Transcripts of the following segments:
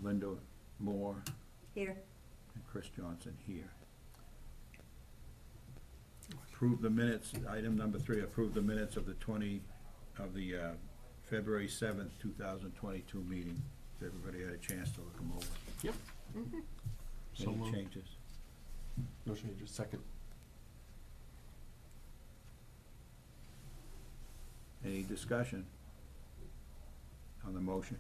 Linda Moore, Here. and Chris Johnson here. Approve the minutes, item number 3, approve the minutes of the February 7th, 2022 meeting. Has everybody had a chance to look them over? Yep. So Any moved. changes? No changes. Second. Any discussion on the motion?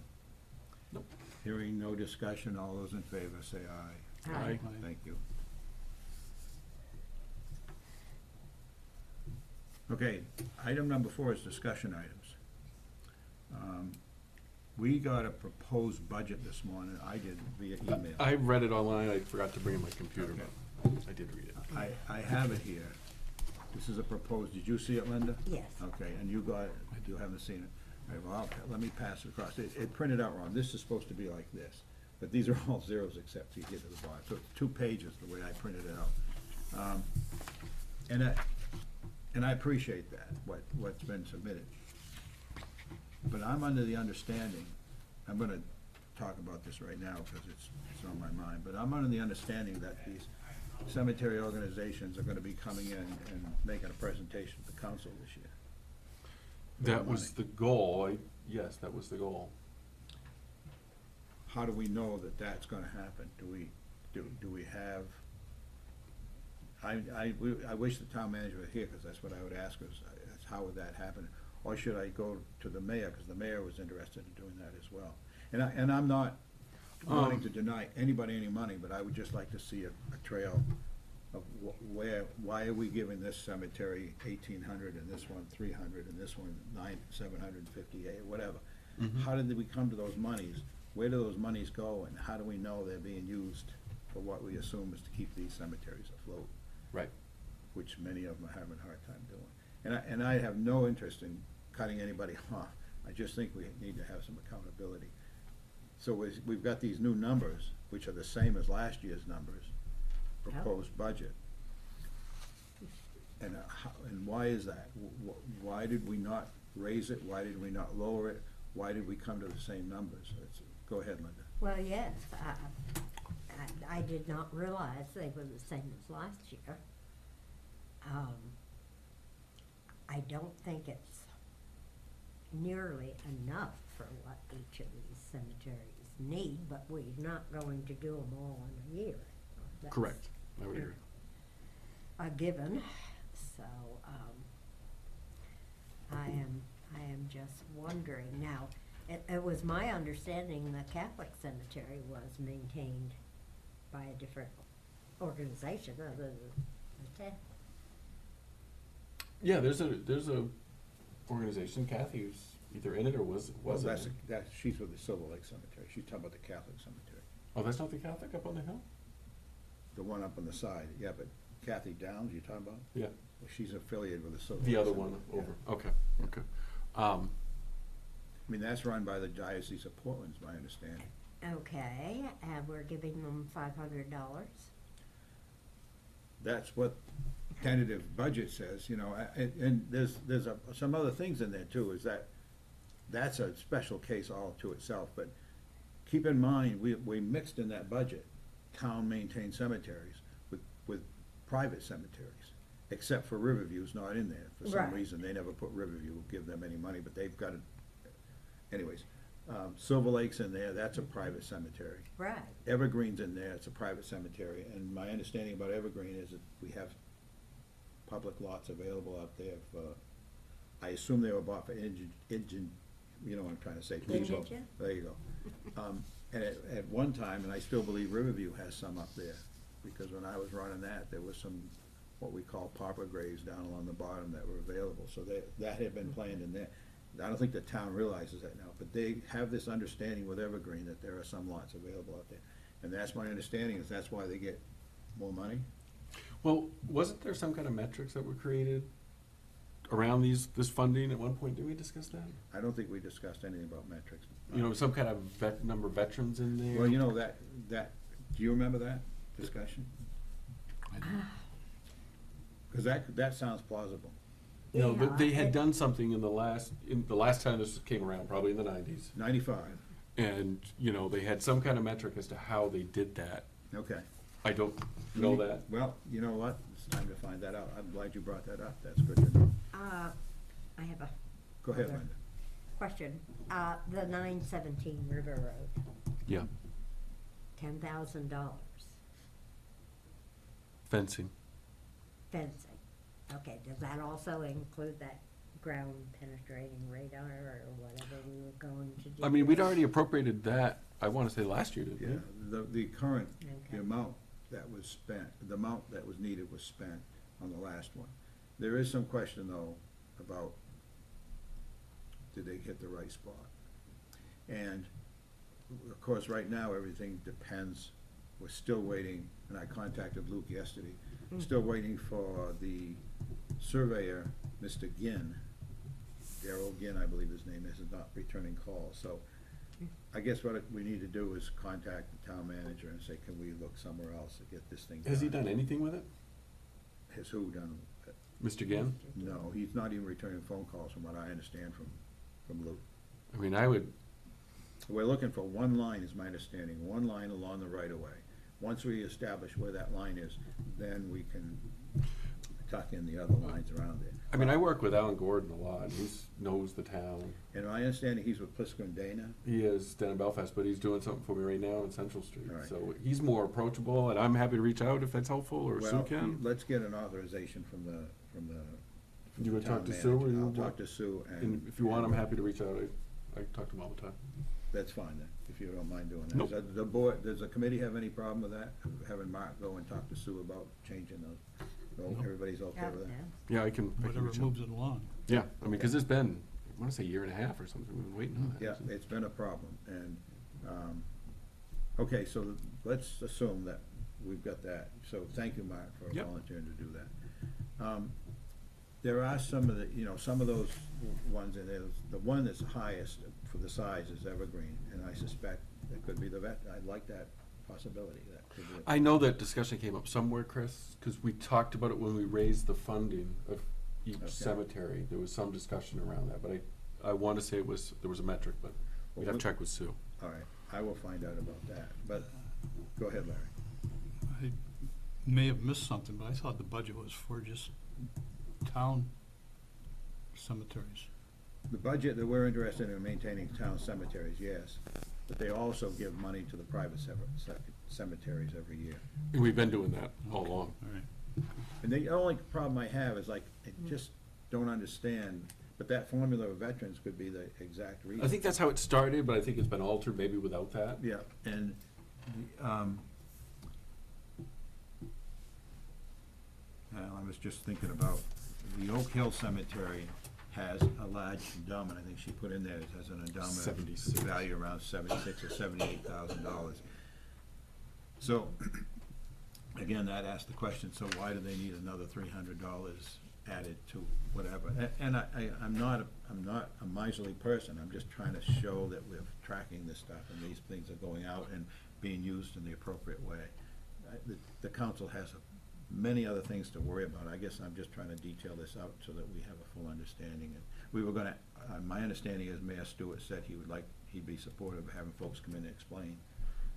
Nope. Hearing no discussion, all those in favor say aye. Aye. Thank you. Okay, item number 4 is discussion items. We got a proposed budget this morning, I did via email. I read it online. I forgot to bring in my computer, Okay. but I did read it. I have it here. This is a proposed, did you see it, Linda? Yes. Okay, and you got it, you haven't seen it. All right, well, let me pass it across. It printed out wrong. This is supposed to be like this, but these are all zeros except you get to the bottom. So it's 2 pages the way I printed it out. And I appreciate that, what's been submitted. But I'm under the understanding, I'm gonna talk about this right now because it's on my mind, but I'm under the understanding that these cemetery organizations are gonna be coming in and making a presentation to the council this year. That was the goal. Yes, that was the goal. How do we know that that's gonna happen? Do we have, I wish the town manager were here, because that's what I would ask us, is how would that happen? Or should I go to the mayor, because the mayor was interested in doing that as well? And I'm not wanting to deny anybody any money, but I would just like to see a trail of why are we giving this cemetery 1,800 and this one 300 and this one 758, whatever. How did we come to those monies? Where do those monies go, and how do we know they're being used for what we assume is to keep these cemeteries afloat, Right. which many of them are having a hard time doing. And I have no interest in cutting anybody off. I just think we need to have some accountability. So we've got these new numbers, which are the same as last year's numbers, proposed budget. And why is that? Why did we not raise it? Why did we not lower it? Why did we come to the same numbers? Go ahead, Linda. Well, yes, I did not realize they were the same as last year. I don't think it's nearly enough for what each of these cemeteries need, but we're not going to do them all in a year. That's Correct. I would agree. a given, so, I am just wondering. Now, it was my understanding the Catholic cemetery was maintained by a different organization other than the town. Yeah, there's a organization. Kathy's either in it or wasn't. She's with the Silver Lake Cemetery. She's talking about the Catholic cemetery. Oh, that's not the Catholic up on the hill? The one up on the side, yeah, but Kathy Downs, you're talking about? Yeah. Well, she's affiliated with the Silver Lake. The other one Cemetery, over. yeah. Okay. I mean, that's run by the Diocese of Portland, is my understanding. Okay, and we're giving them $500. That's what tentative budget says, you know, and there's some other things in there too, is that's a special case all to itself, but keep in mind, we mixed in that budget town-maintained cemeteries with private cemeteries, except for Riverview's not in there. For some Right. reason, they never put Riverview, give them any money, but they've got it. Anyways, Silver Lake's in there, that's a private cemetery. Right. Evergreen's in there, it's a private cemetery, and my understanding about Evergreen is that we have public lots available out there for, I assume they were bought for you know what I'm trying to say, people. Indigent? There you go. And at one time, and I still believe Riverview has some up there, because when I was running that, there was some, what we call pauper graves down along the bottom that were available, so that had been planned in there. I don't think the town realizes that now, but they have this understanding with Evergreen that there are some lots available out there. And that's my understanding, is that's why they get more money. Well, wasn't there some kind of metrics that were created around this funding at one point? Did we discuss that? I don't think we discussed anything about metrics. You know, some kind of number of veterans in there? Well, you know, that, do you remember that discussion? Because that sounds plausible. No, Yeah, but they had it- done something in the last time this came around, probably in the 90s. 95, And, you know, they had some kind of metric as to how they did that. Okay. I don't know that. Well, you know what? It's time to find that out. I'm glad you brought that up. That's good to know. I have a Go ahead, Okay. Linda. question. The 917 River Road, Yeah. $10,000 Fencing. fencing. Okay, does that also include that ground penetrating radar or whatever we were going to do? I mean, we'd already appropriated that, I wanna say last year, didn't Yeah, we? the current, Okay. the amount that was spent, the amount that was needed was spent on the last one. There is some question though about, did they hit the right spot? And of course, right now, everything depends, we're still waiting, and I contacted Luke yesterday, still waiting for the surveyor, Mr. Ginn, Darrell Ginn, I believe his name is not returning calls, so I guess what we need to do is contact the town manager and say, can we look somewhere else to get this thing done? Has he done anything with it? Has who done it? Mr. Gann? No, he's not even returning phone calls from what I understand from Luke. I mean, I would, We're looking for one line, is my understanding, one line along the right of way. Once we establish where that line is, then we can tuck in the other lines around it. I mean, I work with Alan Gordon a lot, he knows the town. And my understanding, he's with Plisker and Dana. He is down in Belfast, but he's doing something for me right now on Central Street. All right. So he's more approachable, and I'm happy to reach out if that's helpful, or Sue Well, can. let's get an authorization from the You would town talk to Sue, or manager. you? I'll talk to Sue and. And if you want, I'm happy to reach out, I talk to him all the time. That's fine then, if you don't mind doing that. Nope. Does the board, does the committee have any problem with that? Having Mark go and talk to Sue about changing those? No, No. everybody's okay Yeah, with that? yeah. Yeah, I can Whatever reach out. moves it along. Yeah, I mean, cause it's been, I wanna say a year and a half or something, we've been waiting on that. Yeah, it's been a problem, and, okay, so let's assume that we've got that. So thank you, Mark, for Yep. volunteering to do that. There are some of the, some of those ones, and there's, the one that's highest for the size is Evergreen, and I suspect that could be the vet, I like that possibility, that could be. I know that discussion came up somewhere, Chris, cause we talked about it when we raised the funding of each Okay. cemetery, there was some discussion around that, but I wanna say there was a metric, but we'd have to check with Sue. All right, I will find out about that, but, go ahead, Larry. I may have missed something, but I thought the budget was for just town cemeteries. The budget that we're interested in maintaining town cemeteries, yes, but they also give money to the private cemeteries every year. And we've been doing that all along. All right. And the only problem I have is like, I just don't understand, but that formula of veterans could be the exact reason. I think that's how it started, but I think it's been altered maybe without that. Yeah, and, I was just thinking about, the Oak Hill Cemetery has a large endowment, I think she put in there, it has an endowment. 76. Value around $76,000 or $78,000. So, again, that asks the question, so why do they need another $300 added to whatever? And I'm not a miserly person, I'm just trying to show that we're tracking this stuff, and these things are going out and being used in the appropriate way. The council has many other things to worry about, I guess I'm just trying to detail this out so that we have a full understanding. And we were gonna, my understanding is Mayor Stewart said he'd be supportive of having folks come in and explain.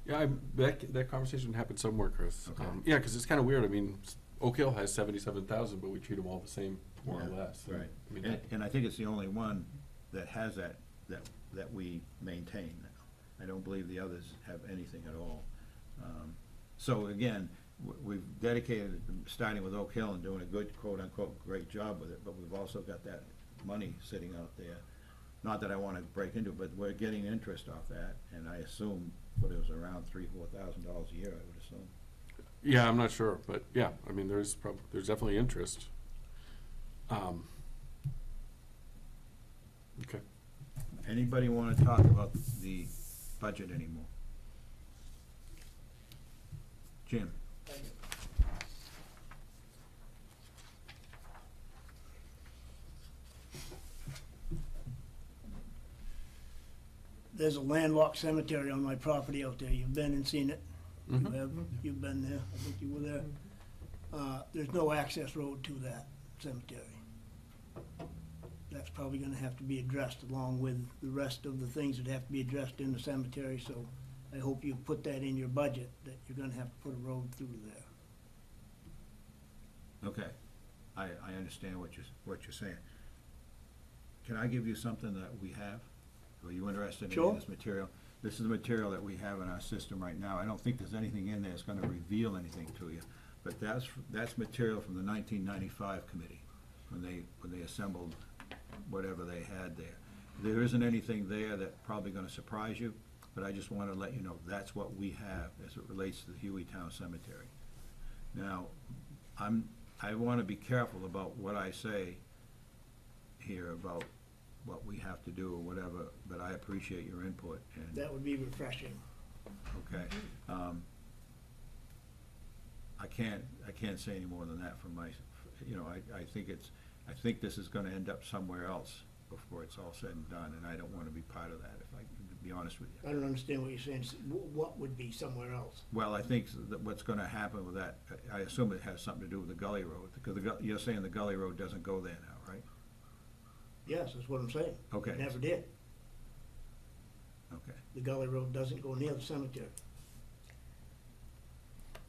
Yeah, that conversation happened somewhere, Chris. Okay. Yeah, because it's kind of weird. I mean, Oak Hill has 77,000, but we treat them all the same, more or Yeah, less. Right, I mean, and I think it's the only one that has that we maintain now. I don't believe the others have anything at all. So again, we've dedicated, starting with Oak Hill and doing a good quote-unquote great job with it, but we've also got that money sitting out there. Not that I wanna break into it, but we're getting interest off that, and I assume, what it was around $3,000-4,000 a year, I would assume. yeah, I'm not sure, but yeah, I mean, there's definitely interest. Okay. Anybody wanna talk about the budget anymore? Jim? There's a landlocked cemetery on my property out there. You've been and seen it. You Mhm. have, you've been there. I think you were there. There's no access road to that cemetery. that's probably gonna have to be addressed along with the rest of the things that have to be addressed in the cemetery, so I hope you put that in your budget, that you're gonna have to put a road through there. Okay, I understand what you're saying. Can I give you something that we have? Are you interested in Sure. this material? This is the material that we have in our system right now. I don't think there's anything in there that's gonna reveal anything to you, but that's material from the 1995 committee, when they assembled whatever they had there. There isn't anything there that's probably gonna surprise you, but I just wanna let you know, that's what we have as it relates to the Hueytown Cemetery. Now, I wanna be careful about what I say here about what we have to do or whatever, but I appreciate your input, and, That would be refreshing. okay? I can't say any more than that from my, you know, I think this is gonna end up somewhere else before it's all said and done, and I don't wanna be part of that, if I can be honest with you. I don't understand what you're saying. What would be somewhere else? Well, I think that what's gonna happen with that, I assume it has something to do with the Gully Road, because you're saying the Gully Road doesn't go there now, right? Yes, that's what I'm saying. Okay. It never did. Okay. The Gully Road doesn't go near the cemetery.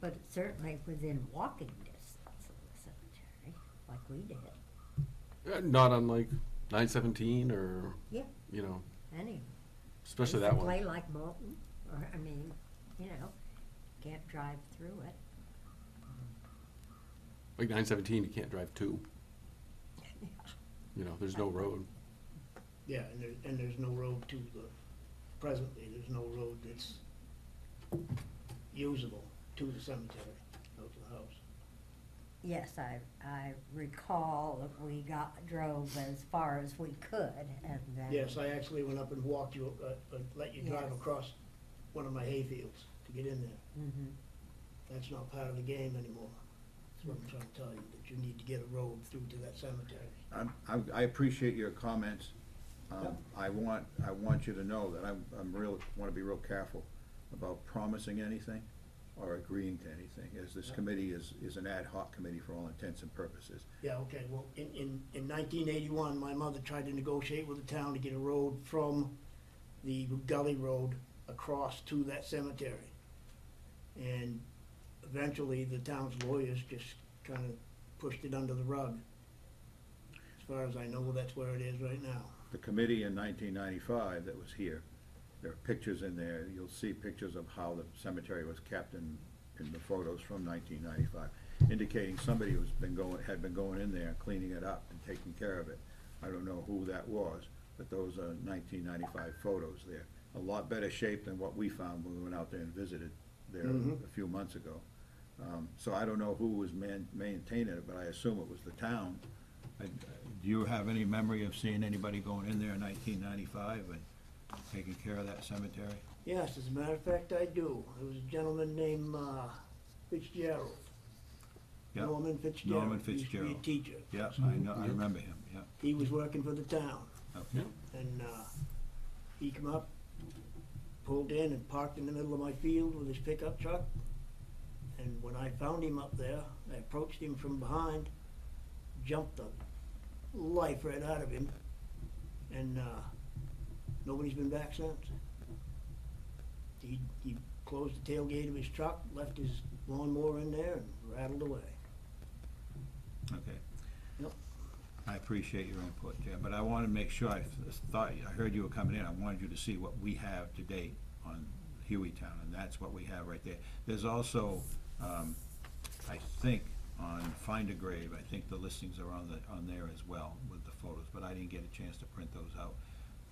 But it's certainly within walking distance of the cemetery, like we did. Not unlike 917 or, Yeah, you know, anyway. especially that one. Play like Molten, or, I mean, you know, can't drive through it. Like 917, you can't drive to. You know, there's no road. Yeah, and there's no road to presently, there's no road that's usable to the cemetery, out to the house. Yes, I recall that we drove as far as we could, and then. Yes, I actually went up and walked you, let you drive Yes. across one of my hayfields to get in there. Mhm. That's not part of the game anymore. That's what I'm trying to tell you, that you need to get a road through to that cemetery. I appreciate your comments. Yep. I want you to know that wanna be real careful about promising anything or agreeing to anything, as this Yep. committee is an ad hoc committee for all intents and purposes. Yeah, okay, well, in 1981, my mother tried to negotiate with the town to get a road from the Gully Road across to that cemetery. And eventually, the town's lawyers just kind of pushed it under the rug. As far as I know, that's where it is right now. The committee in 1995 that was here, there are pictures in there, you'll see pictures of how the cemetery was kept in the photos from 1995, indicating somebody had been going in there, cleaning it up and taking care of it. I don't know who that was, but those are 1995 photos there. A lot better shape than what we found when we went out there and visited there Mhm. a few months ago. So I don't know who was maintaining it, but I assume it was the town. Do you have any memory of seeing anybody going in there in 1995 and taking care of that cemetery? Yes, as a matter of fact, I do. There was a gentleman named Fitzgerald. Yeah. Norman Fitzgerald. Norman He used to be Fitzgerald. a teacher. Yes, I know, I remember him, yeah. He was working for the town. Okay. And he come up, pulled in and parked in the middle of my field with his pickup truck. And when I found him up there, I approached him from behind, jumped the life right out of him, and nobody's been back since. He closed the tailgate of his truck, left his lawnmower in there, and rattled away. Okay. Yep. I appreciate your input, Jim, but I wanted to make sure, I heard you were coming in, I wanted you to see what we have to date on Hueytown, and that's what we have right there. There's also, I think, on Find a Grave, I think the listings are on there as well with the photos, but I didn't get a chance to print those out.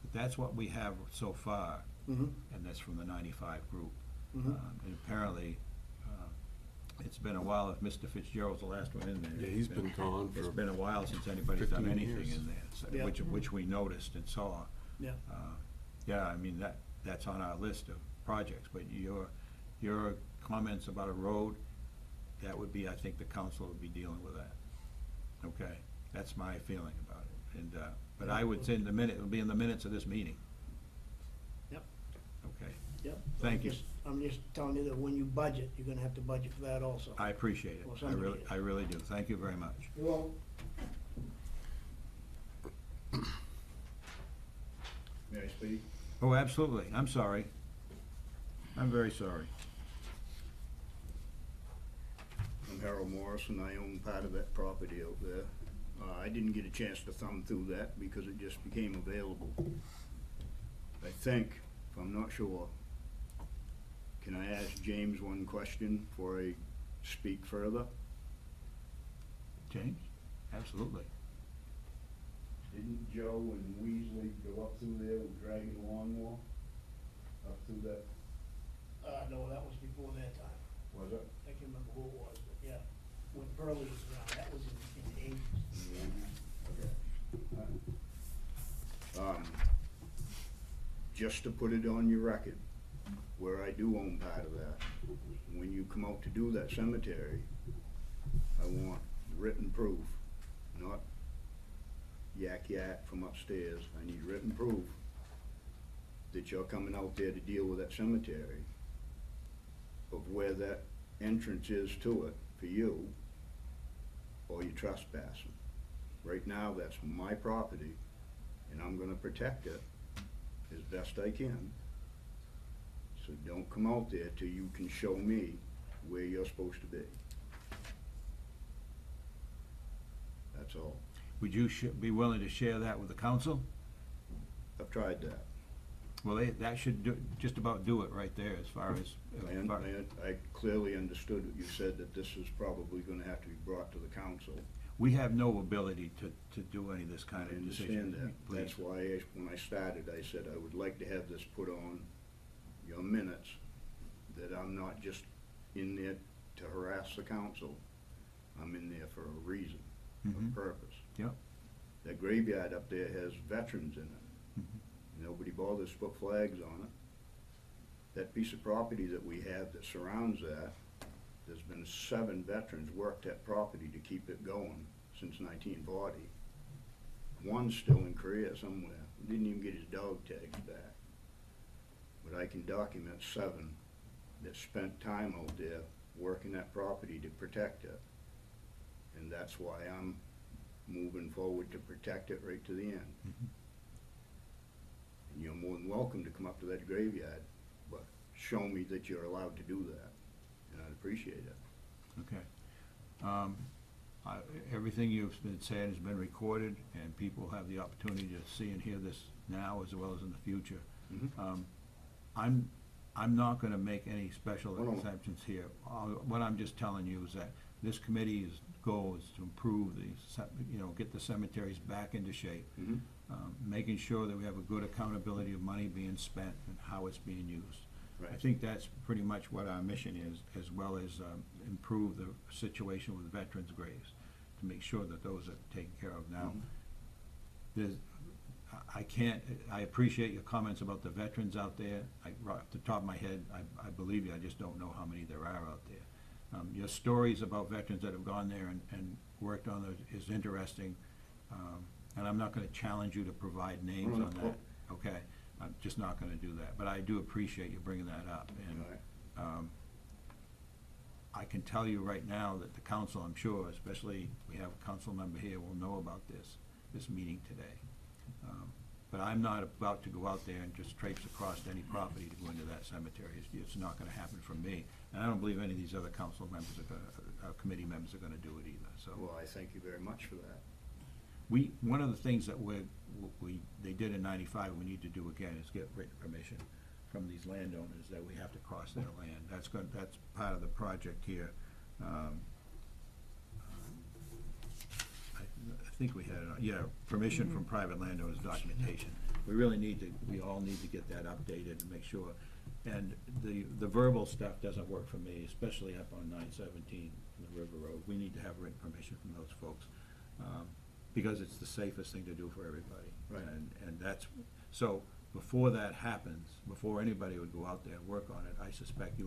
But that's what we have so far, Mm-hmm. and that's from the 95 group. Mhm. And apparently, it's been a while, if Mr. Fitzgerald's the last one in there. Yeah, he's been gone It's for been a while since anybody's done 15 anything years. in there, so- Yeah. which we noticed and saw. Yeah. Yeah, I mean, that's on our list of projects, but your comments about a road, that would be, I think the council would be dealing with that. Okay, that's my feeling about it, and, but I would say it'll be in the minutes of this meeting. Yep. Okay, Yep. Thank you. I'm just telling you that when you budget, you're gonna have to budget for that also. I appreciate it, Well, somebody is. I really do, thank you very much. Well, May I speak? Oh, absolutely. I'm sorry. I'm very sorry. I'm Harold Morrison. I own part of that property out there. I didn't get a chance to thumb through that because it just became available. I think, if I'm not sure, can I ask James one question before I speak further? James? Absolutely. Didn't Joe and Weasley go up through there with dragging lawnmower? Up through that, No, that was before that time. was it? I can't remember who it was, but yeah, when Burley was around, that was in the eighties. Just to put it on your record, where I do own part of that, when you come out to do that cemetery, I want written proof, not yak from upstairs. I need written proof that you're coming out there to deal with that cemetery, of where that entrance is to it for you, or you're trespassing. Right now, that's my property, and I'm gonna protect it as best I can. So don't come out there till you can show me where you're supposed to be. That's all. Would you be willing to share that with the council? I've tried that. Well, that should just about do it right there as far as. I clearly understood what you said, that this is probably gonna have to be brought to the council. We have no ability to do any of this kind I of decision. understand that. Please. That's why, when I started, I said I would like to have this put on your minutes, that I'm not just in there to harass the council. I'm in there for a reason, Mhm. a purpose. Yep. That graveyard up there has veterans in it. Nobody bothers to put flags on it. That piece of property that we have that surrounds that, there's been 7 veterans worked that property to keep it going since 1940. One's still in Korea somewhere. Didn't even get his dog tags back. But I can document 7 that spent time out there working that property to protect it. And that's why I'm moving forward to protect it right to the end. And you're more than welcome to come up to that graveyard, but show me that you're allowed to do that, and I'd appreciate it. Okay. Everything you've been saying has been recorded, and people have the opportunity to see and hear this now as well as in the future. Mhm. I'm not gonna make any special Oh, no. exceptions here. What I'm just telling you is that this committee's goal is to improve get the cemeteries back into shape. Mhm. Making sure that we have a good accountability of money being spent and how it's being used. I Right. think that's pretty much what our mission is, as well as improve the situation with veterans' graves, to make sure that those are taken care of. Now, Mhm. I appreciate your comments about the veterans out there. Right off the top of my head, I believe you, I just don't know how many there are out there. Your stories about veterans that have gone there and worked on it is interesting, and I'm not gonna challenge you to provide names No, no, on that, okay? I'm just not gonna do that, but I do appreciate you bringing that up, and, Right. I can tell you right now that the council, I'm sure, especially we have a council member here, will know about this meeting today. But I'm not about to go out there and just traipse across any property to go into that cemetery. It's not gonna happen from me, and I don't believe any of these other council members committee members are gonna do it either, so. Well, I thank you very much for that. One of the things that they did in 95, we need to do again, is get written permission from these landowners that we have to cross their land. That's part of the project here. I think we had it, permission from private landowners documentation. We all need to get that updated and make sure. And the verbal stuff doesn't work for me, especially up on 917 in the River Road. We need to have written permission from those folks, because it's the safest thing to do for everybody. Right. And that's, so before that happens, before anybody would go out there and work on it, I suspect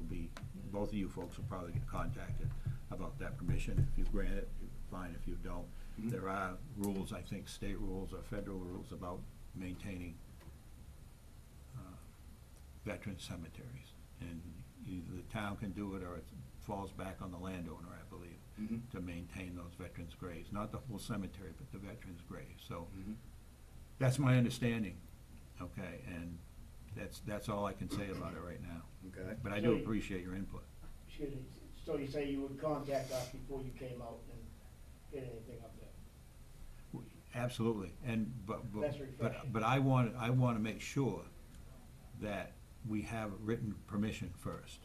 both of you folks will probably get contacted about that permission. If you grant it, fine. If you don't, Mhm. there are rules, I think, state rules or federal rules about maintaining veteran cemeteries. And either the town can do it, or it falls back on the landowner, I believe, Mhm. to maintain those veterans' graves. Not the whole cemetery, but the veterans' graves. So Mhm. That's my understanding, okay, and that's all I can say about it right now. Okay? But I do appreciate your input. Excuse me, so you say you would contact us before you came out and get anything up there? Absolutely, and, That's refreshing. but I want to make sure that we have written permission first,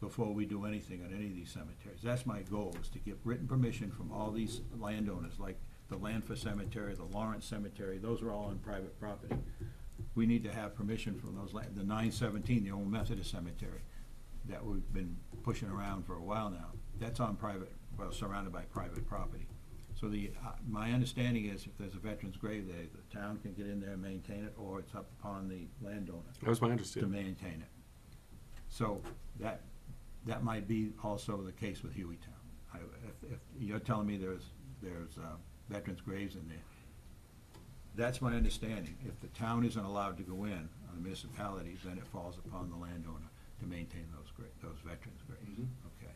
before we do anything on any of these cemeteries. That's my goal, is to get written permission from all these landowners, like the Lanford Cemetery, the Lawrence Cemetery, those are all on private property. We need to have permission from those, the 917, the old Methodist cemetery, that we've been pushing around for a while now. That's on private, well, surrounded by private property. So my understanding is if there's a veteran's grave there, the town can get in there and maintain it, or it's up upon the landowner That was my to understanding. maintain it. So that might be also the case with Hueytown. If you're telling me there's veterans' graves in there, that's my understanding. If the town isn't allowed to go in, on the municipalities, then it falls upon the landowner to maintain those veterans' graves, Mhm. okay?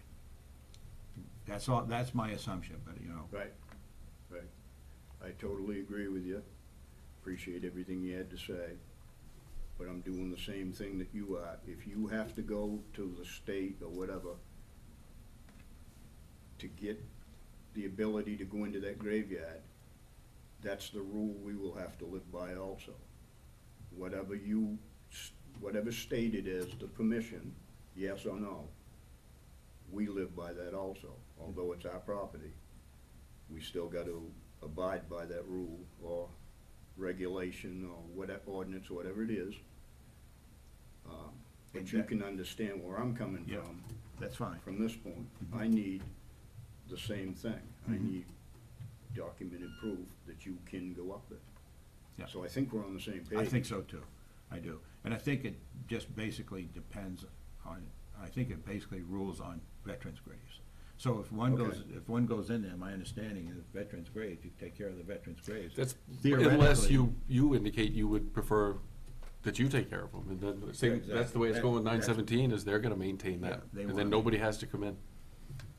That's all, that's my assumption, but, you know, Right, right. I totally agree with you. Appreciate everything you had to say. But I'm doing the same thing that you are. If you have to go to the state or whatever to get the ability to go into that graveyard, that's the rule we will have to live by also. Whatever stated as the permission, yes or no, we live by that also. Although it's our property, we still got to abide by that rule or regulation or whatever, ordinance, whatever it is. But you can understand where I'm coming Yeah. from. that's fine. From this point, I need the same thing. I Mhm. need documented proof that you can go up there. Yeah. So I think we're on the same page. I think so too, I do. And I think it just basically depends on, I think it basically rules on veterans' graves. So if one goes in there, my understanding is veterans' graves, you take care of the veterans' graves. That's, Theoretically- unless you indicate you would prefer that you take care of them, and then, say, that's the way it's going with Exactly. 917, is they're gonna maintain Yeah, that, they and will. then nobody has to come in.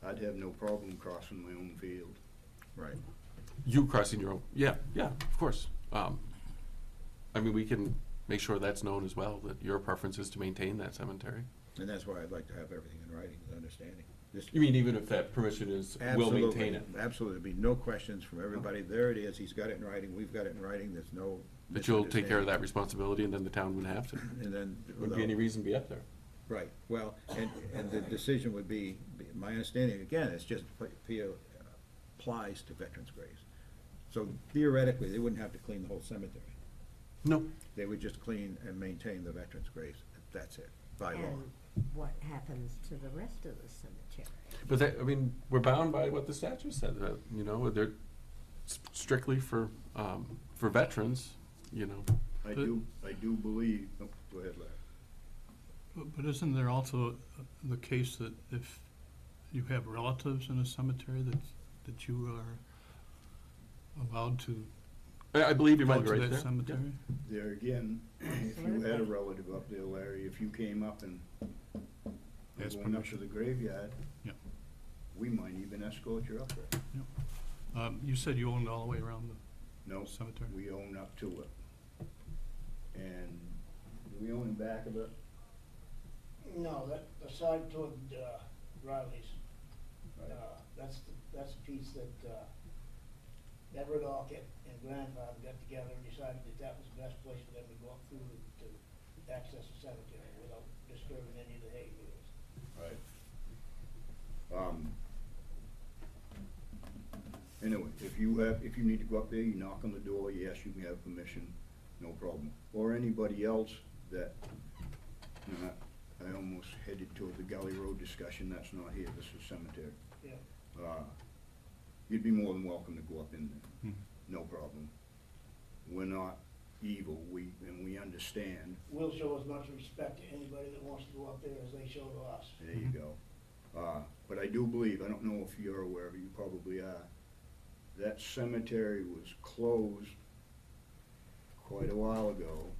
I'd have no problem crossing my own field. Right. You crossing your own, yeah, of course. I mean, we can make sure that's known as well, that your preference is to maintain that cemetery. And that's why I'd like to have everything in writing, the understanding. This- You mean even if that permission is, will maintain it? Absolutely, there'll be no questions from everybody. There it is, he's got it in writing, we've got it in writing, there's no That you'll take care of that misunderstanding. responsibility, and then the town wouldn't have to. And then. Wouldn't be any reason to be up there. Right, well, and the decision would be, my understanding, again, it's just applies to veterans' graves. So theoretically, they wouldn't have to clean the whole cemetery. No. They would just clean and maintain the veterans' graves. That's it, by law. And what happens to the rest of the cemetery? But that, I mean, we're bound by what the statute said, you know, they're strictly for veterans, you know. I do believe, oh, go ahead, Larry. But isn't there also the case that if you have relatives in a cemetery that you are allowed to I believe you go might be to right that there. cemetery? There again, if you had a relative up there, Larry, if you came up and were Ask going up to permission. the graveyard, Yeah. we might even escort you up there. You said you owned all the way around No, the cemetery? we own up to it. And do we own the back of it? No, that, aside toward Riley's, Right. that's the piece that Ridock and grandfather got together and decided that was the best place for them to go up through to access the cemetery without disturbing any of the hay fields. Right. Anyway, if you need to go up there, you knock on the door, yes, you can have permission, no problem. Or anybody else that, you know, I almost headed toward the Gully Road discussion, that's not here, this is cemetery. Yeah. You'd be more than welcome to go up in there, Mhm. no problem. We're not evil, we understand. We'll show as much respect to anybody that wants to go up there as they show to us. There you go. But I do believe, I don't know if you're aware of it, you probably are, that cemetery was closed quite a while ago.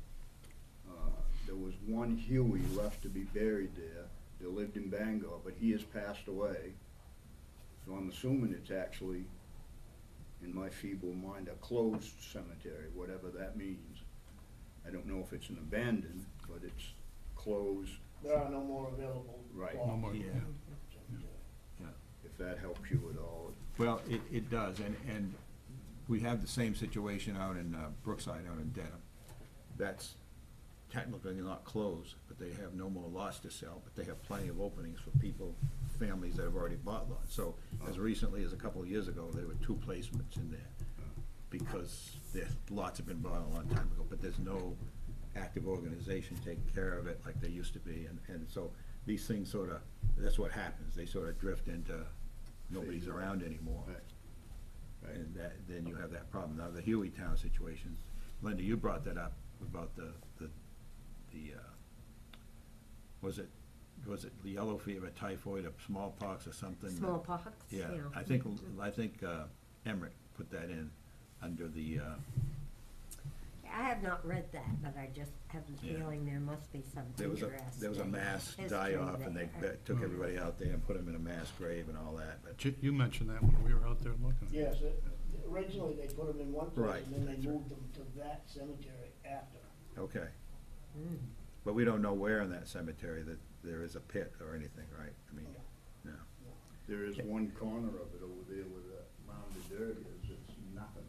There was one Huey left to be buried there, that lived in Bangor, but he has passed away. So I'm assuming it's actually in my feeble mind, a closed cemetery, whatever that means. I don't know if it's an abandoned, but it's closed, There are no more available Right. plots. No more, Yeah. yeah. if that helps you at all. Well, it does, and we have the same situation out in Brookside, out in Dedham. That's technically not closed, but they have no more lots to sell, but they have plenty of openings for people, families that have already bought lots. So as recently as a couple of years ago, there were 2 placements in there, because their lots have been bought a long time ago, but there's no active organization taking care of it like there used to be, and so these things sort of, that's what happens, they sort of drift into, nobody's Phase out. around anymore. Right. Right. And then you have that problem. Now, the Hueytown situation, Linda, you brought that up about the was it the yellow fever, typhoid, or smallpox or something? Smallpox, Yeah, yeah. I think Emmerich put that in under the, I have not read that, but I just have the Yeah. feeling there must be some there was a mass die-off, and they took everybody out there and put them in a mass grave and all that, but, You mentioned that when we were out there looking. Yes, originally they put them in one place, Right, and then they that's right. moved them to that cemetery after. okay. Mm. But we don't know where in that cemetery that there is a pit or anything, right? I mean, no. There is one corner of it over there where that mound of dirt is, it's nothing.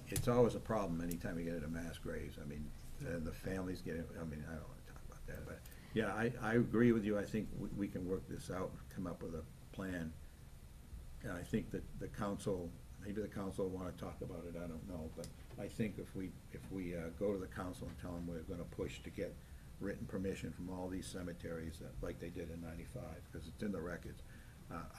It's always a problem anytime you get into mass graves. I mean, the families get, I mean, I don't wanna talk about that, but, yeah, I agree with you. I think we can work this out, come up with a plan. And I think that the council, maybe the council will wanna talk about it, I don't know, but I think if we go to the council and tell them we're gonna push to get written permission from all these cemeteries, like they did in '95, because it's in the records.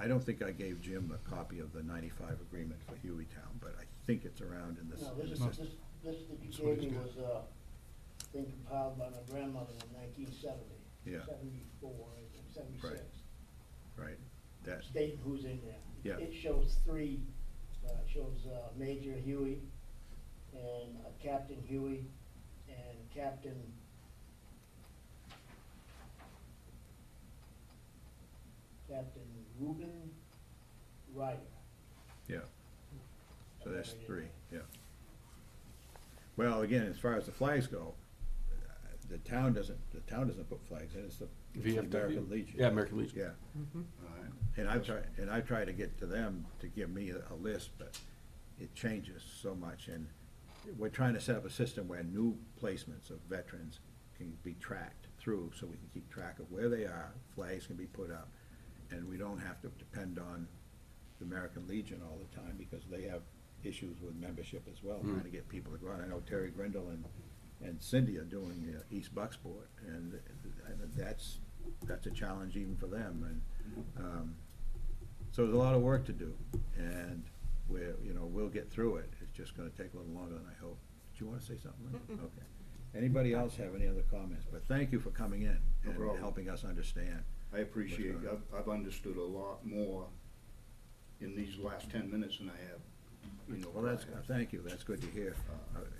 I don't think I gave Jim a copy of the '95 agreement for Hueytown, but I think it's around in this. No, in this the is, system. this that you That's what gave me he's was, thing compiled by my grandmother in 1970. Yeah. 74, I think, 76. Right, that, Stating who's in there. Yeah. It shows 3, it shows Major Huey, and Captain Huey, and Captain Reuben Ryder. yeah. So that's 3, yeah. Well, again, as far as the flags go, the town doesn't put flags in, it's the American Legion. Yeah, American Legion. Yeah, All right. and I've tried to get to them to give me a list, but it changes so much, and we're trying to set up a system where new placements of veterans can be tracked through, so we can keep track of where they are, flags can be put up, and we don't have to depend on the American Legion all the time, because they have issues with membership as well, trying to get people to go out. I know Terry Grindle and Cindy are doing East Bucksport, and that's a challenge even for them, and, so there's a lot of work to do, and we'll get through it. It's just gonna take a little longer than I hope. Do you wanna say something, Lynn? Okay. Anybody else have any other comments? But thank you for coming in No and problem. helping us understand. I appreciate, I've understood a lot more in these last 10 minutes than I have, Well, that's, prior. thank you, that's good to hear.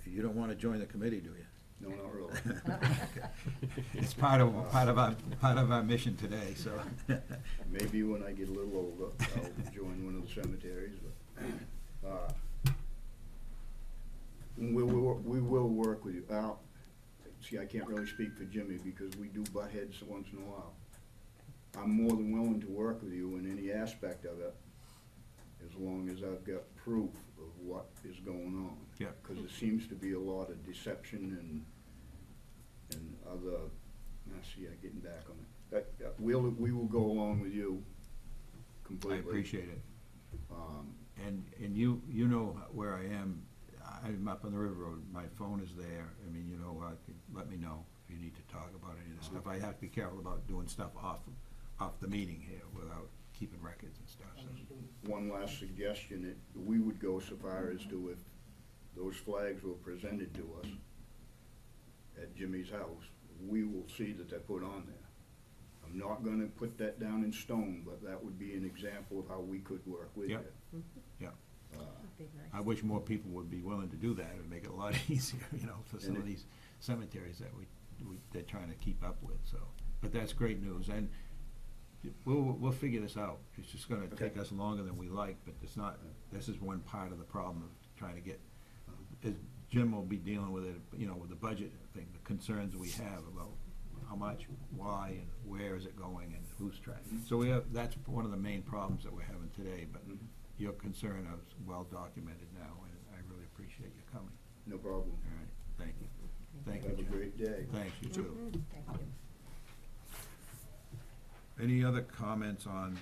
You don't wanna join the committee, do you? No, not really. It's part of our mission today, so. Maybe when I get a little older, I'll join one of the cemeteries, but, we will work with you. See, I can't really speak for Jimmy because we do butt heads once in a while. I'm more than willing to work with you in any aspect of it, as long as I've got proof of what is going on. Yeah. Because there seems to be a lot of deception and other, I'm getting back on it. We will go along with you I completely. appreciate it. Um, And you know where I am. I'm up on the River Road. My phone is there. I mean, let me know if you need to talk about any of this stuff. I have to be careful about doing stuff off the meeting here without keeping records and stuff, so. Understood. One last suggestion, we would go so far as to, if those flags were presented to us at Jimmy's house, we will see that they're put on there. I'm not gonna put that down in stone, but that would be an example of how we could work with Yep. it. Yeah. That'd be nice. I wish more people would be willing to do that. It would make it a lot easier, for some of these cemeteries that they're trying to keep up with, so. But that's great news, and we'll figure this out. It's just gonna take us longer than we like, but it's not, this is one part of the problem of trying to get, as Jim will be dealing with it, you know, with the budget thing, the concerns we have about how much, why, and where is it going, and who's tracking. So that's one of the main problems that we're having today, but Mhm. your concern is well documented now, and I really appreciate you coming. No problem. All right, thank you. Thank you, Have a Jim. great day. Thanks, you too. Mhm, thank you. Any other comments on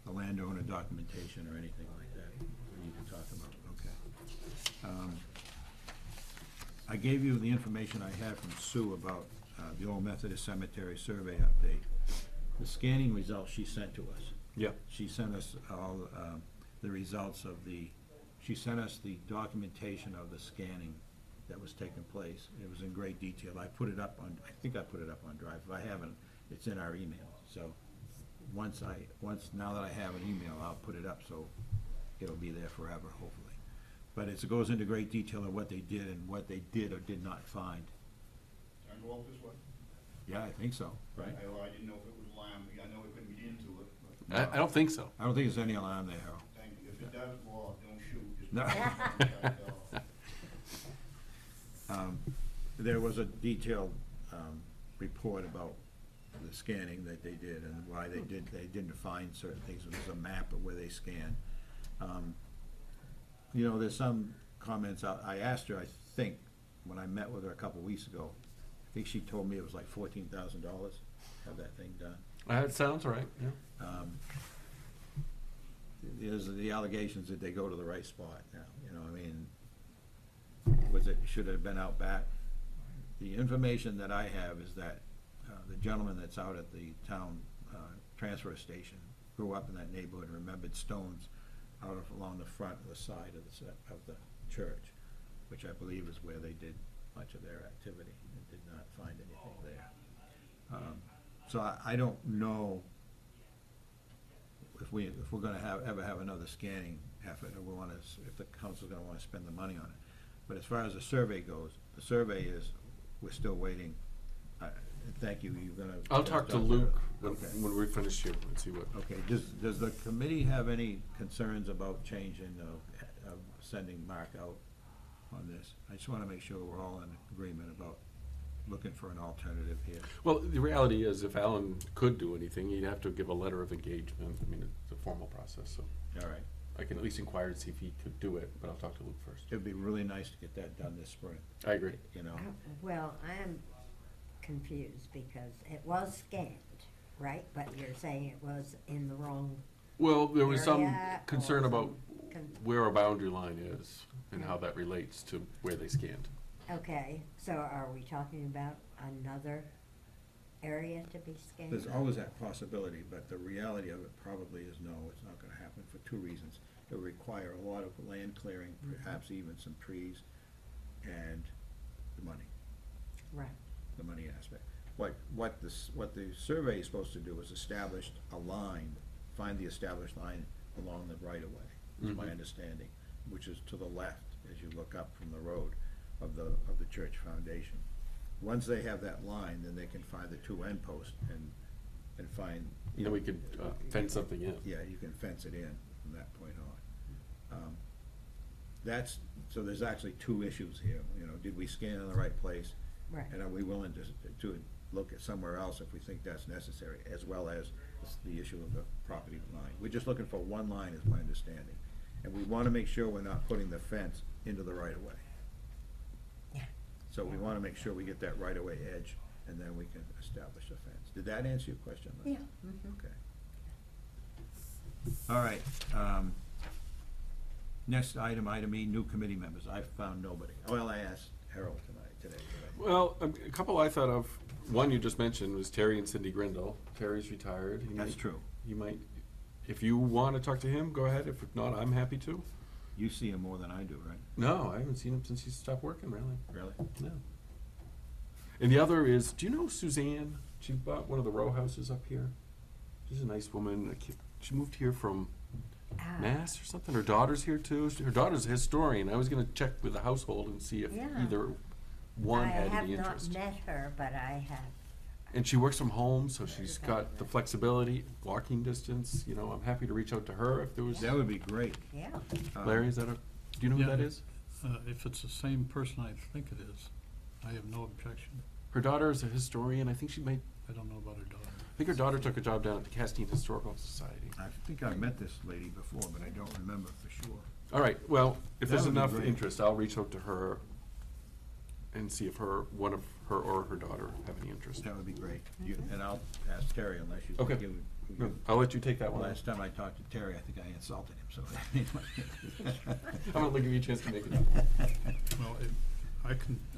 the landowner documentation or anything like that we need to talk about? Okay. I gave you the information I had from Sue about the Old Methodist Cemetery survey update. The scanning results she sent to us. Yeah. She sent us all the results of she sent us the documentation of the scanning that was taking place. It was in great detail. I put it up on, I think I put it up on Drive. If I haven't, it's in our email. So now that I have an email, I'll put it up so it'll be there forever, hopefully. But it goes into great detail of what they did and what they did or did not find. Can I go out this way? Yeah, I think so, right? I didn't know if it was Lime, I know we couldn't get into it, but I don't think so. I don't think there's any alarm there, Harold. thank you. If it does go off, don't shoot, just. No. There was a detailed report about the scanning that they did and why they didn't find certain things. There's a map of where they scanned. You know, there's some comments out, I asked her, I think, when I met with her a couple weeks ago, I think she told me it was like $14,000 to have that thing done. That sounds right, yeah. There's the allegations that they go to the right spot now, you know, I mean, should it have been out back? The information that I have is that the gentleman that's out at the town transfer station grew up in that neighborhood, remembered stones along the front of the side of the church, which I believe is where they did much of their activity, and did not find anything there. So I don't know if we're gonna ever have another scanning effort, or if the council's gonna wanna spend the money on it. But as far as the survey goes, the survey we're still waiting. Thank you, you're gonna. I'll talk to Luke Okay. when we finish here and see what. Okay, does the committee have any concerns about changing of sending Mark out on this? I just wanna make sure we're all in agreement about looking for an alternative here. Well, the reality is, if Alan could do anything, he'd have to give a letter of engagement. I mean, it's a formal process, so All right, I can at least inquire to see if he could do it, but I'll talk to Luke first. it'd be really nice to get that done this spring, I agree. you know? Well, I am confused because it was scanned, right? But you're saying it was in the wrong, Well, there was some Area concern or about con- where a boundary line is and how that relates to where they scanned. okay, so are we talking about another area to be scanned? There's always that possibility, but the reality of it probably is no, it's not gonna happen for two reasons. It would require a lot of land clearing, perhaps even some trees, and the money, Right, the money aspect. What the survey is supposed to do is establish a line, find the established line along the right of way, is my Mhm. understanding, which is to the left as you look up from the road of the church foundation. Once they have that line, then they can find the two end posts and find. Then we could fence something in. Yeah, you can fence it in from that point on. So there's actually two issues here, you know, did we scan in the right place? right. And are we willing to look at somewhere else if we think that's necessary, as well as the issue of the property line? We're just looking for one line, is my understanding. And we wanna make sure we're not putting the fence into the right of way. Yeah. So we wanna make sure we get that right of way edge, and then we can establish a fence. Did that answer your question, Lynn? Yeah. Mhm. Okay. All right, next item E, new committee members. I found nobody. Well, I asked Harold today. Well, a couple I thought of, one you just mentioned was Terry and Cindy Grindle. Terry's retired. He That's might- true. He might, if you want to talk to him, go ahead. If not, I'm happy to. You see him more than I do, right? No, I haven't seen him since he stopped working, really. Really? No. And the other is, do you know Suzanne? She bought one of the row houses up here. She's a nice woman. She moved here from Ah, Mass or something. Her daughter's here too. Her daughter's a historian. I was going to check with the household and see if Yeah. either one had any I interest. have not met her, but I have And she works from home, so she's Okay. got the flexibility, walking distance, you know, I'm happy to reach out to her if there was. That would be great. Yeah, Larry, is that do you know who Yeah. that is? If it's the same person I think it is, I have no objection. Her daughter is a historian, I think she might, I don't know about her daughter. I think her daughter took a job down at the Castine Historical Society. I think I've met this lady before, but I don't remember for sure. All right, well, if That there's would be enough great. interest, I'll reach out to her and see if one of her or her daughter have any interest. That would be great. And I'll ask Terry unless you. Okay. I'll let you take that one. Last time I talked to Terry, I think I insulted him, so. I'm gonna give you a chance to make it. Well,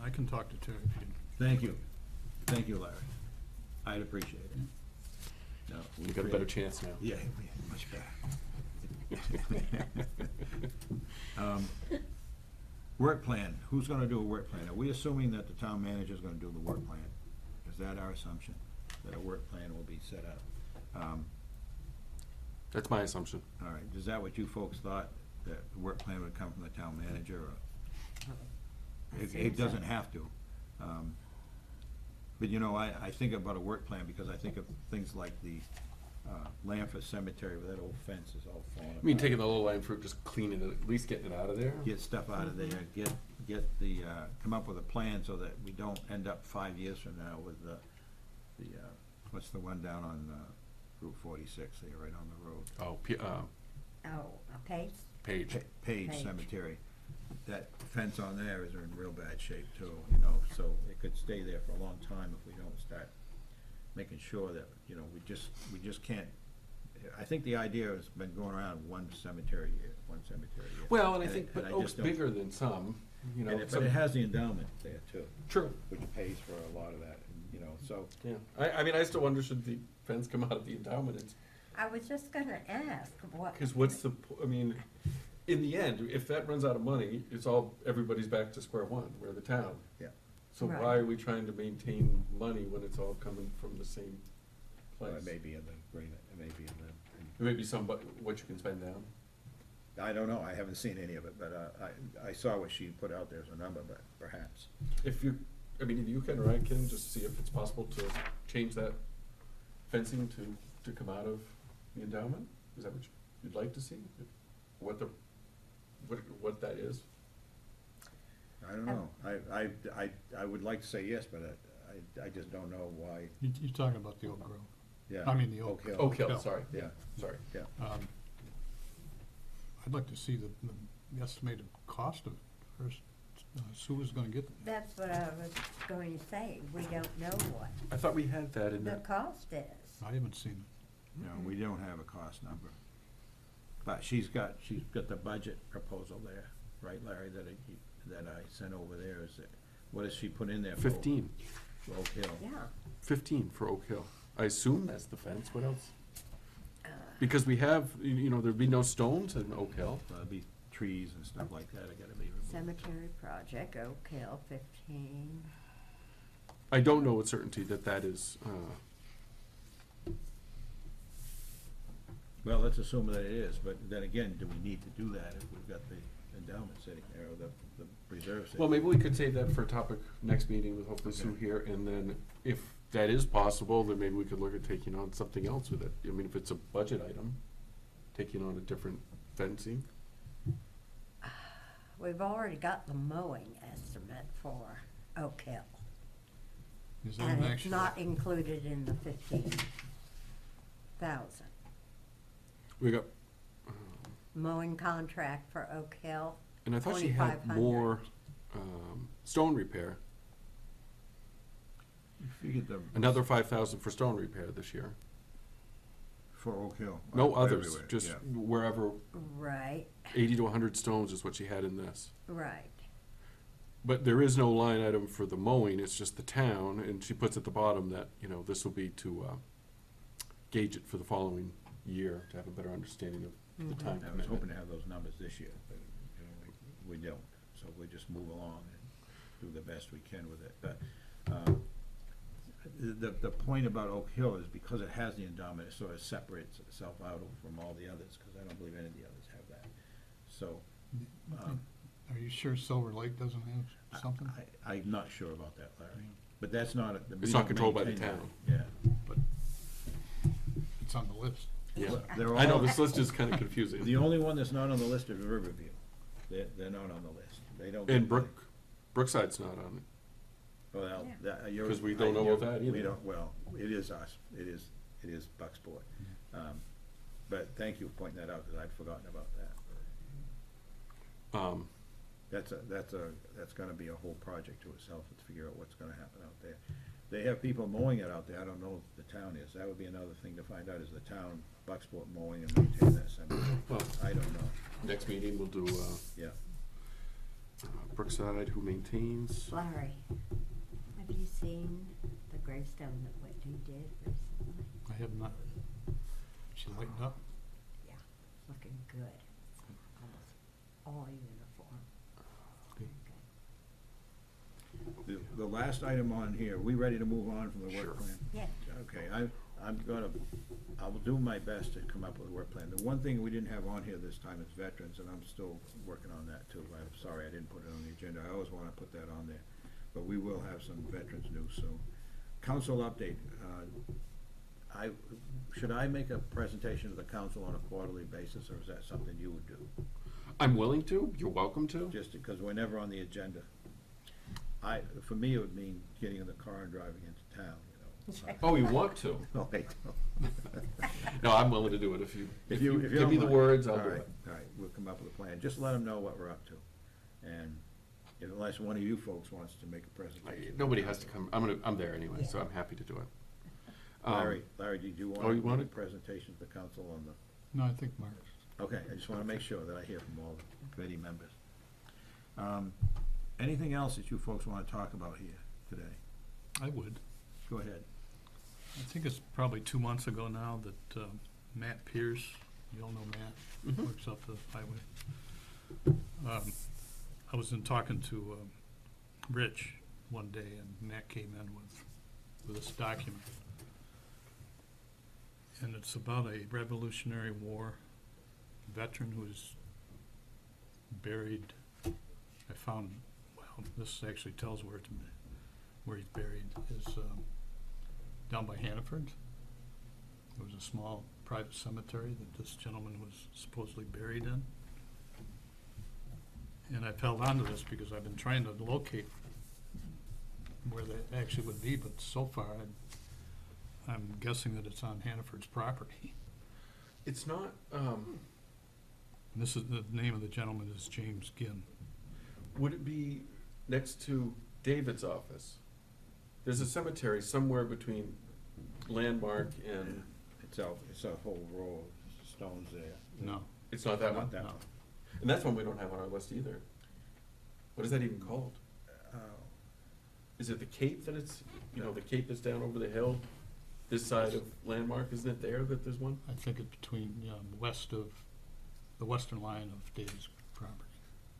I can talk to Terry if you. Thank you. Thank you, Larry. I'd appreciate it. No, we You got a better chance now. Yeah, much better. Work plan, who's gonna do a work plan? Are we assuming that the town manager's gonna do the work plan? Is that our assumption, that a work plan will be set up? That's my assumption. All right, is that what you folks thought, that the work plan would come from the town manager, or? I It think so. doesn't have to. But you know, I think about a work plan because I think of things like the Lamphus Cemetery where that old fence is all falling apart. I mean, taking the low line fruit, just cleaning it, at least getting it out of there. Get stuff out of there, get the, come up with a plan so that we don't end up 5 years from now with what's the one down on Route 46 there, right on the road? Oh, oh, a pace? Page. Page Page. Cemetery. That fence on there is in real bad shape too, you know, so it could stay there for a long time if we don't start making sure that, you know, we just can't. I think the idea has been going around one cemetery a year. Well, and I think, and but I Oak's just don't- bigger than some, you know. But some- it has the endowment there too, True. which pays for a lot of that, and, you know, so. Yeah. I mean, I still wonder, should the fence come out of the endowment? I was just gonna ask what. Because what's the, I mean, in the end, if that runs out of money, it's all, everybody's back to square one, we're the town. Yeah. So Right. why are we trying to maintain money when it's all coming from the same Well, place? it may be in the agreement, it may be in the. It may be some, what you can spend down. I don't know, I haven't seen any of it, but I saw what she put out there as a number, but perhaps. If you, I mean, if you can or I can, just see if it's possible to change that fencing to come out of the endowment? Is that what you'd like to see? What what that is? I don't know, I would like to say yes, but I just don't know why, You're talking about the Oak Grove. yeah. I mean, the Oak. Hill. Oak Hill, Hill. sorry, Yeah, sorry. yeah. I'd like to see the estimated cost of it first. Sue's gonna get, That's what I was going to say, we don't know what I thought we had that in the that. cost is. I haven't seen it. No, we don't have a cost number. But she's got the budget proposal there, right, Larry, that I sent over there, is it, what does she put in there for? 15. For Oak Hill? Yeah. 15 for Oak Hill. I assume that's the fence, what else? Uh, Because we have, you know, there'd be no stones in Oak Hill. There'll be trees and stuff like that, gotta be removed. Cemetery project, Oak Hill, 15. I don't know with certainty that is, Well, let's assume that it is, but then again, do we need to do that if we've got the endowment sitting there, or the reserve sitting? well, maybe we could save that for a topic next meeting with hopefully Sue Okay. here, and then if that is possible, then maybe we could look at taking on something else with it. I mean, if it's a budget item, taking on a different fencing. We've already got the mowing estimate for Oak Hill. Is that And an it's actual? not included in the 15,000. We got, Mowing contract for Oak Hill, and I thought she had 2,500. more, stone repair, You figured another 5,000 for stone repair this year. For Oak Hill? No or others, everywhere, just yeah. wherever, right, 80 to 100 stones is what she had in this. right. But there is no line item for the mowing, it's just the town, and she puts at the bottom that, you know, this will be to gauge it for the following year, to have a better understanding of the Mhm. time I was hoping commitment. to have those numbers this year, but, you know, we don't, so we just move along and do the best we can with it, but, the point about Oak Hill is because it has the endowment, it sort of separates itself out from all the others, because I don't believe any of the others have that, so, Are you sure Silver Lake doesn't have something? I'm not sure about that, Larry, but that's not. It's not controlled by the town. Yeah. But it's on the list. Yeah, Well, they're I know, all- this list is kind of confusing. The only one that's not on the list is Riverview. They're not on the list. They don't. And Brookside's not on it. Well, Yeah. you're. 'Cause we don't know about that We either. don't, well, it is us. It is Bucksport. But thank you for pointing that out, because I'd forgotten about that. That's gonna be a whole project to itself, to figure out what's gonna happen out there. They have people mowing it out there. I don't know if the town is. That would be another thing to find out, is the town Bucksport mowing and maintain that cemetery? Well, I don't know. next meeting, we'll do, Yeah. Brookside, who maintains. Larry, have you seen the gravestone that Whitney did recently? I have not. She lightened up. Yeah, looking good. It's almost all uniform. Okay. The last item on here, we ready to move on from the Sure. work plan? Yeah. Okay, I will do my best to come up with a work plan. The one thing we didn't have on here this time is veterans, and I'm still working on that too. I'm sorry I didn't put it on the agenda. I always wanna put that on there. But we will have some veterans news soon. Council update, should I make a presentation to the council on a quarterly basis, or is that something you would do? I'm willing to, you're welcome to. Just because we're never on the agenda. For me, it would mean getting in the car and driving into town, you know. Oh, you want to? No, I don't. No, I'm willing to do it if you If you give don't me the mind. words, I'll All do right, it. all right, we'll come up with a plan. Just let them know what we're up to. And unless one of you folks wants to make a presentation. Nobody has to come, I'm there anyway, so I'm happy to do it. Larry, did you oh, want you to want make a it? presentation to the council on the, No, I think Mark. okay, I just want to make sure that I hear from all the committee members. Anything else that you folks want to talk about here today? I would. Go ahead. I think it's probably 2 months ago now that Matt Pierce, you all know Matt, Mhm. works up the highway. I was in talking to Rich one day, and Matt came in with this document. And it's about a Revolutionary War veteran who is buried. I found, well, this actually tells where he's buried, is down by Hannaford. There was a small private cemetery that this gentleman was supposedly buried in. And I've held on to this because I've been trying to locate where that actually would be, but so far I'm guessing that it's on Hannaford's property. It's not, And this is, the name of the gentleman is James Ginn. would it be next to David's office? There's a cemetery somewhere between Landmark and, It's a whole row of stones there. No, it's not that one? Not that no. one. And that's one we don't have on our list either. What is that even called? Oh, Is it the Cape that it's, the Cape that's down over the hill? This side of Landmark, isn't it there that there's one? I think it's between, the western line of David's property.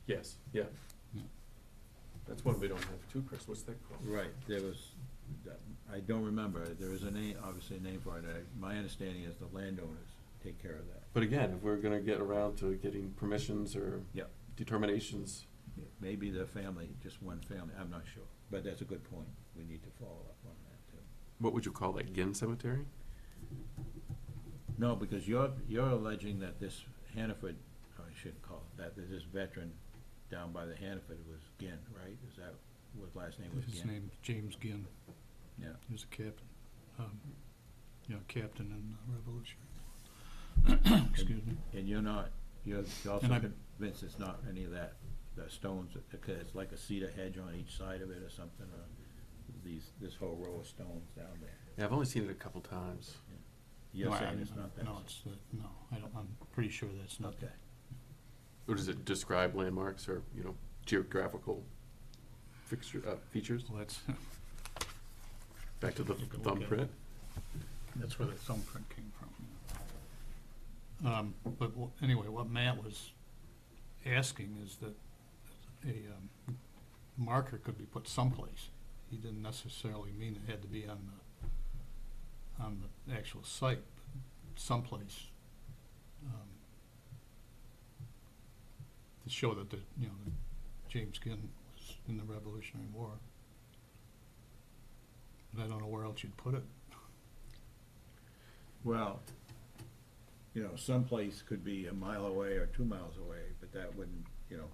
Yes, yeah. Yeah. That's one we don't have too, Chris, what's that called? Right, I don't remember. There is a name, obviously a name for it. My understanding is the landowners take care of that. But again, if we're gonna get around to getting permissions or Yep. determinations, Maybe the family, just one family, I'm not sure. But that's a good point. We need to follow up on that too. what would you call that, Ginn Cemetery? No, because you're alleging that this Hannaford, I shouldn't call it that, this veteran down by the Hannaford was Ginn, right? Is that what last name was His Ginn? name's James Ginn. Yeah. He was a captain, captain in the Revolutionary War. Excuse me. And you're also And I- convinced it's not any of that, the stones, because it's like a cedar hedge on each side of it or something, or this whole row of stones down there. Yeah, I've only seen it a couple times. You're No, saying it's not that? No, I'm pretty sure that's not. Okay. Or does it describe landmarks or, geographical features? Well, that's, Back to the You can look at thumbprint? that's where the thumbprint came from. But anyway, what Matt was asking is that a marker could be put someplace. He didn't necessarily mean it had to be on the actual site, but someplace to show that James Ginn was in the Revolutionary War. And I don't know where else you'd put it. Well, you know, someplace could be a mile away or 2 miles away, but that wouldn't, you know,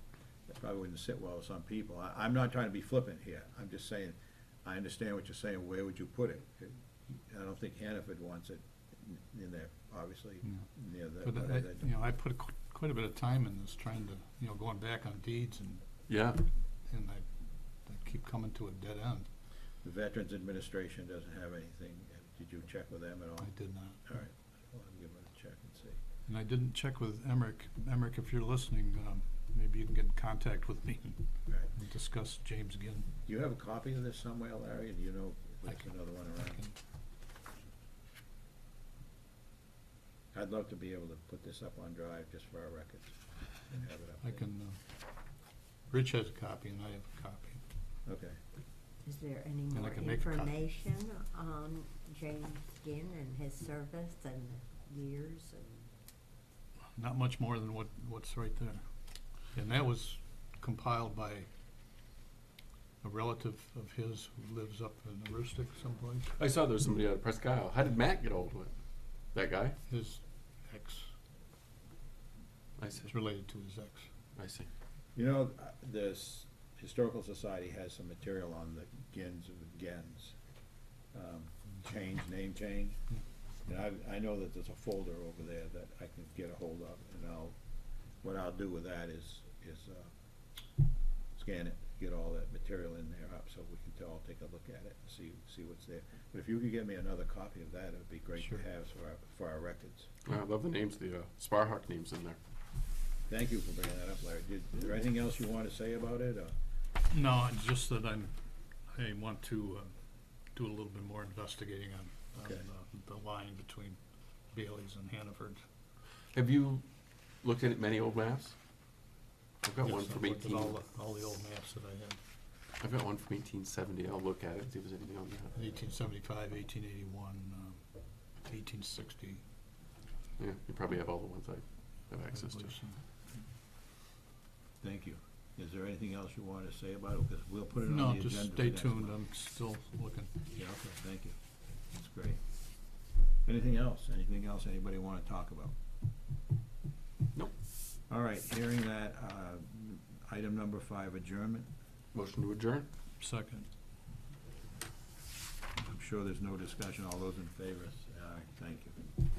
that probably wouldn't sit well with some people. I'm not trying to be flippant here, I'm just saying, I understand what you're saying, where would you put it? I don't think Hannaford wants it in there, obviously, No. near the. But whatever I, they- you know, I put quite a bit of time in this, trying to, you know, going back on deeds, and Yeah, I keep coming to a dead end. The Veterans Administration doesn't have anything, did you check with them at all? I did not. All right, I'll give them a check and see. And I didn't check with Emmerich. Emmerich, if you're listening, maybe you can get in contact with me Right. and discuss James Ginn. Do you have a copy of this somewhere, Larry? Do you know if I there's can- another one I around? can- I'd love to be able to put this up on Drive just for our records and have it up I there. can, Rich has a copy and I have a copy. Okay. Is there any And I more can make a copy. information on James Ginn and his service and years and? Not much more than what's right there. And that was compiled by a relative of his who lives up in Aroostook someplace. I saw there's somebody out of Presque Isle. How did Matt get hold of it? That guy? His ex, I see, it's related to his ex. I see. You know, this Historical Society has some material on the Gins of the Gens. Change, name change. And I know that there's a folder over there that I can get a hold of, and what I'll do with that is scan it, get all that material in there up, so we can all take a look at it and see what's there. But if you could get me another copy of that, it would be great to Sure. have for our records. I love the names, the Sparhawk names in there. Thank you for bringing that up, Larry. Is there anything else you want to say about it, or? No, it's just that I want to do a little bit more investigating on Okay. the line between Bailey's and Hannaford. Have you looked at many old maps? I've got Yes, one I've from looked at 18. all the old maps that I had. I've got one from 1870. I'll look at it, see if there's anything on there. 1875, 1881, 1860. Yeah, you probably have all the ones I have access to. I believe so. Thank you. Is there anything else you want to say about it? Because we'll put it on the No, agenda. just for stay next tuned, month. I'm still looking. Yeah, okay, thank you. That's great. Anything else? Anything else anybody want to talk about? Nope. All right, hearing that, item number 5, adjournment. Motion to adjourn? Second. I'm sure there's no discussion. All those in favor, say aye. Thank you.